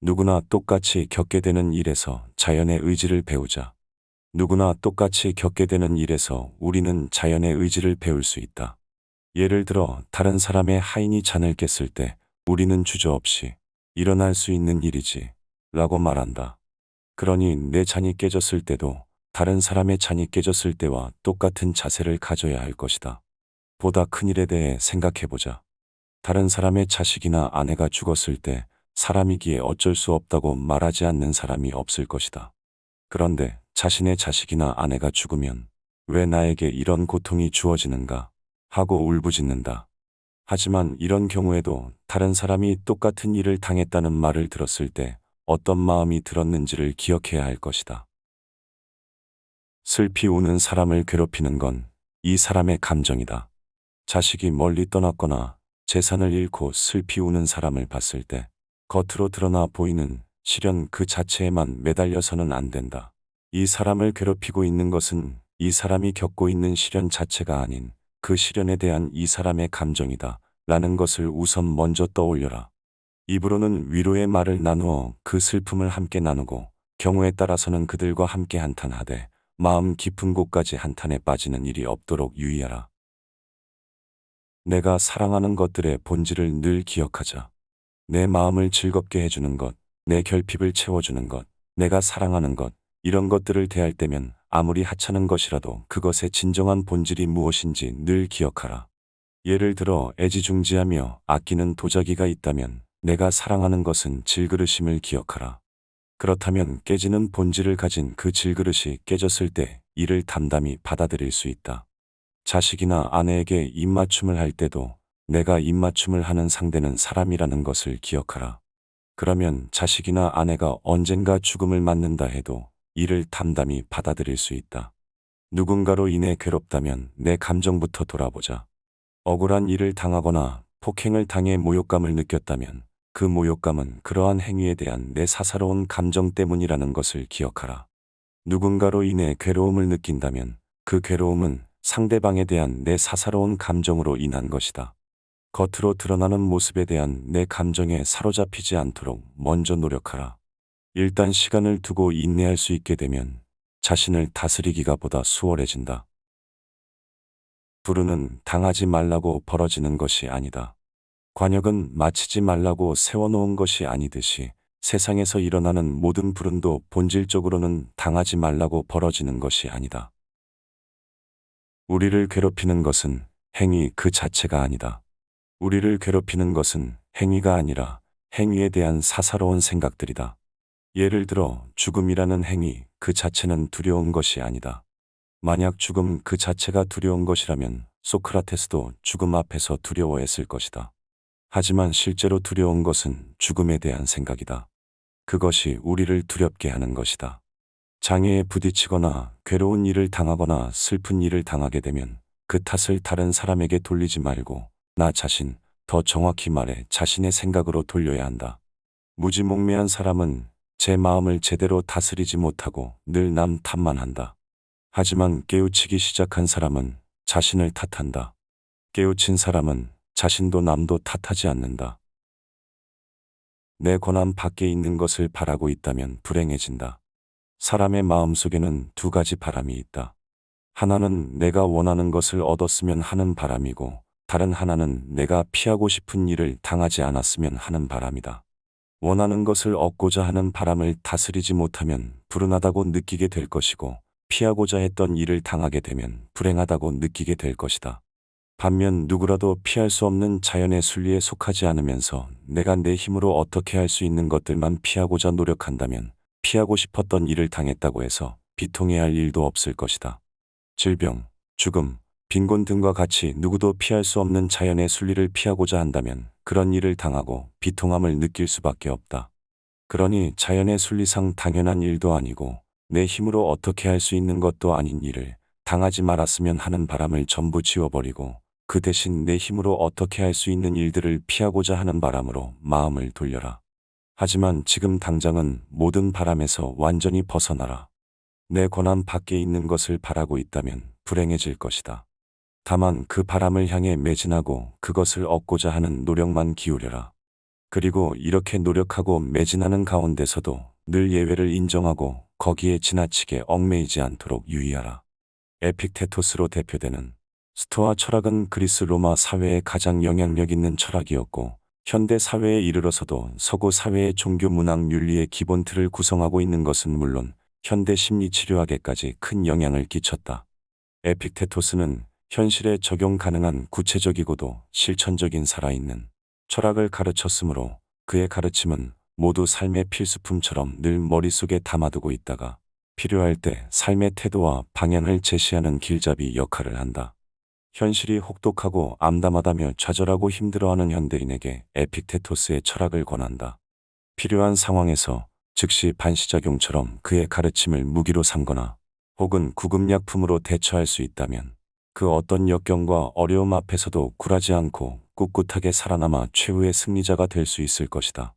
누구나 똑같이 겪게 되는 일에서 자연의 의지를 배우자. 누구나 똑같이 겪게 되는 일에서 우리는 자연의 의지를 배울 수 있다. 예를 들어 다른 사람의 하인이 잔을 깼을 때 우리는 주저없이 일어날 수 있는 일이지 라고 말한다. 그러니 내 잔이 깨졌을 때도 다른 사람의 잔이 깨졌을 때와 똑같은 자세를 가져야 할 것이다. 보다 큰 일에 대해 생각해보자. 다른 사람의 자식이나 아내가 죽었을 때 사람이기에 어쩔 수 없다고 말하지 않는 사람이 없을 것이다. 그런데 자신의 자식이나 아내가 죽으면 왜 나에게 이런 고통이 주어지는가 하고 울부짖는다. 하지만 이런 경우에도 다른 사람이 똑같은 일을 당했다는 말을 들었을 때 어떤 마음이 들었는지를 기억해야 할 것이다. 슬피 우는 사람을 괴롭히는 건 이 사람의 감정이다. 자식이 멀리 떠났거나 재산을 잃고 슬피 우는 사람을 봤을 때 겉으로 드러나 보이는 시련 그 자체에만 매달려서는 안 된다. 이 사람을 괴롭히고 있는 것은 이 사람이 겪고 있는 시련 자체가 아닌 그 시련에 대한 이 사람의 감정이다 라는 것을 우선 먼저 떠올려라. 입으로는 위로의 말을 나누어 그 슬픔을 함께 나누고 경우에 따라서는 그들과 함께 한탄하되 마음 깊은 곳까지 한탄에 빠지는 일이 없도록 유의하라. 내가 사랑하는 것들의 본질을 늘 기억하자. 내 마음을 즐겁게 해주는 것, 내 결핍을 채워주는 것, 내가 사랑하는 것, 이런 것들을 대할 때면 아무리 하찮은 것이라도 그것의 진정한 본질이 무엇인지 늘 기억하라. 예를 들어 애지중지하며 아끼는 도자기가 있다면 내가 사랑하는 것은 질그릇임을 기억하라. 그렇다면 깨지는 본질을 가진 그 질그릇이 깨졌을 때 이를 담담히 받아들일 수 있다. 자식이나 아내에게 입맞춤을 할 때도 내가 입맞춤을 하는 상대는 사람이라는 것을 기억하라. 그러면 자식이나 아내가 언젠가 죽음을 맞는다 해도 이를 담담히 받아들일 수 있다. 누군가로 인해 괴롭다면 내 감정부터 돌아보자. 억울한 일을 당하거나 폭행을 당해 모욕감을 느꼈다면 그 모욕감은 그러한 행위에 대한 내 사사로운 감정 때문이라는 것을 기억하라. 누군가로 인해 괴로움을 느낀다면 그 괴로움은 상대방에 대한 내 사사로운 감정으로 인한 것이다. 겉으로 드러나는 모습에 대한 내 감정에 사로잡히지 않도록 먼저 노력하라. 일단 시간을 두고 인내할 수 있게 되면 자신을 다스리기가 보다 수월해진다. 불운은 당하지 말라고 벌어지는 것이 아니다. 관역은 마치지 말라고 세워놓은 것이 아니듯이 세상에서 일어나는 모든 불운도 본질적으로는 당하지 말라고 벌어지는 것이 아니다. 우리를 괴롭히는 것은 행위 그 자체가 아니다. 우리를 괴롭히는 것은 행위가 아니라 행위에 대한 사사로운 생각들이다. 예를 들어 죽음이라는 행위 그 자체는 두려운 것이 아니다. 만약 죽음 그 자체가 두려운 것이라면 소크라테스도 죽음 앞에서 두려워했을 것이다. 하지만 실제로 두려운 것은 죽음에 대한 생각이다. 그것이 우리를 두렵게 하는 것이다. 장애에 부딪히거나 괴로운 일을 당하거나 슬픈 일을 당하게 되면 그 탓을 다른 사람에게 돌리지 말고 나 자신, 더 정확히 말해 자신의 생각으로 돌려야 한다. 무지몽매한 사람은 제 마음을 제대로 다스리지 못하고 늘 남 탓만 한다. 하지만 깨우치기 시작한 사람은 자신을 탓한다. 깨우친 사람은 자신도 남도 탓하지 않는다. 내 권한 밖에 있는 것을 바라고 있다면 불행해진다. 사람의 마음속에는 두 가지 바람이 있다. 하나는 내가 원하는 것을 얻었으면 하는 바람이고 다른 하나는 내가 피하고 싶은 일을 당하지 않았으면 하는 바람이다. 원하는 것을 얻고자 하는 바람을 다스리지 못하면 불운하다고 느끼게 될 것이고 피하고자 했던 일을 당하게 되면 불행하다고 느끼게 될 것이다. 반면 누구라도 피할 수 없는 자연의 순리에 속하지 않으면서 내가 내 힘으로 어떻게 할 수 있는 것들만 피하고자 노력한다면 피하고 싶었던 일을 당했다고 해서 비통해야 할 일도 없을 것이다. 질병, 죽음, 빈곤 등과 같이 누구도 피할 수 없는 자연의 순리를 피하고자 한다면 그런 일을 당하고 비통함을 느낄 수밖에 없다. 그러니 자연의 순리상 당연한 일도 아니고 내 힘으로 어떻게 할 수 있는 것도 아닌 일을 당하지 말았으면 하는 바람을 전부 지워버리고 그 대신 내 힘으로 어떻게 할 수 있는 일들을 피하고자 하는 바람으로 마음을 돌려라. 하지만 지금 당장은 모든 바람에서 완전히 벗어나라. 내 권한 밖에 있는 것을 바라고 있다면 불행해질 것이다. 다만 그 바람을 향해 매진하고 그것을 얻고자 하는 노력만 기울여라. 그리고 이렇게 노력하고 매진하는 가운데서도 늘 예외를 인정하고 거기에 지나치게 얽매이지 않도록 유의하라. 에픽테토스로 대표되는 스토아 철학은 그리스 로마 사회에 가장 영향력 있는 철학이었고, 현대 사회에 이르러서도 서구 사회의 종교 문학 윤리의 기본 틀을 구성하고 있는 것은 물론 현대 심리치료학에까지 큰 영향을 끼쳤다. 에픽테토스는 현실에 적용 가능한 구체적이고도 실천적인 살아있는 철학을 가르쳤으므로 그의 가르침은 모두 삶의 필수품처럼 늘 머릿속에 담아두고 있다가 필요할 때 삶의 태도와 방향을 제시하는 길잡이 역할을 한다. 현실이 혹독하고 암담하다며 좌절하고 힘들어하는 현대인에게 에픽테토스의 철학을 권한다. 필요한 상황에서 즉시 반시작용처럼 그의 가르침을 무기로 삼거나 혹은 구급약품으로 대처할 수 있다면 그 어떤 역경과 어려움 앞에서도 굴하지 않고 꿋꿋하게 살아남아 최후의 승리자가 될 수 있을 것이다.